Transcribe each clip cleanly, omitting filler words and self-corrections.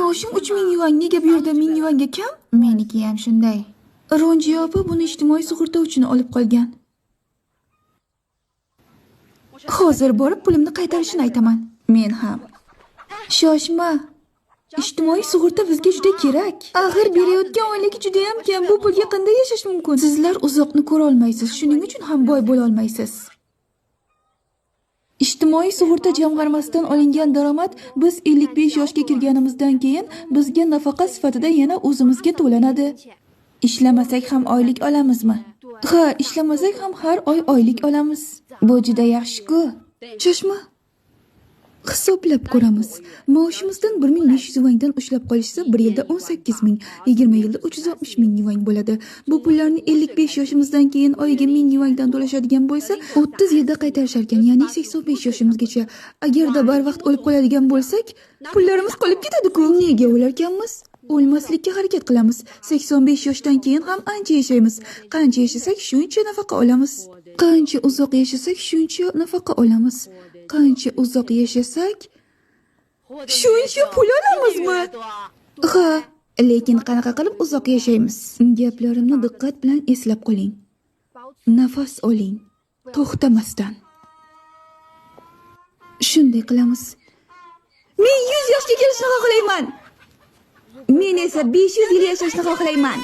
Maoshim 3000 yuan, nega bu yerda 1000 yuanga kam? Meniki ham shunday. Ronji opa buni ijtimoiy sug'urta uchun olib qolgan. Hozir borib pulimni qaytarishini aytaman. Men ham. Shoshma. Ijtimoiy sug'urta bizga juda kerak. Axir berayotgan oyligi juda ham kam. Bu pulga qanday yashash mumkin? Sizlar uzoqni ko'ra olmaysiz, shuning uchun ham boy bo'la olmaysiz. Ijtimoiy sug'urta jamg'armasidan olingan daromad biz 55 yoshga kirganimizdan keyin bizga nafaqa sifatida yana o'zimizga to'lanadi. Ishlamasak ham oylik olamizmi? Ha, ishlamasak ham har oy oylik olamiz. Bu juda yaxshi-ku. Shoshma. Hisoblab ko'ramiz. Maoshimizdan 1500 yuandan ushlab qolishsa, 1 yilda 18 ming, 20 yilda 360 ming yuan bo'ladi. Bu pullarni 55 yoshimizdan keyin oyiga 1000 yuandan to'lashadigan bo'lsa, 30 yilda qaytarishar ekan, ya'ni 85 yoshimizgacha. Agarda barvaqt o'lib qoladigan bo'lsak, pullarimiz qolib ketadi-ku. Nega o'larkanmiz? O'lmaslikka harakat qilamiz. 85 yoshdan keyin ham ancha yashaymiz. Qancha yashasak, shuncha nafaqa olamiz. Qancha uzoq yashasak, shuncha nafaqa olamiz. Qancha uzoq yashasak, shuncha pul olamizmi? Ha, lekin qanaqa qilib uzoq yashaymiz? Gaplarimni diqqat bilan eslab qoling. Nafas oling, to'xtamasdan. Shunday qilamiz. Men 100 yoshga kelishni xohlayman. Men esa 500 yil yashashni xohlayman.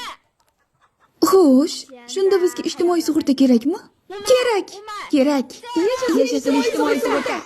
Xo'sh, shunda bizga ijtimoiy sug'urta kerakmi? Kerak. Yashasin ijtimoiy sug'urta.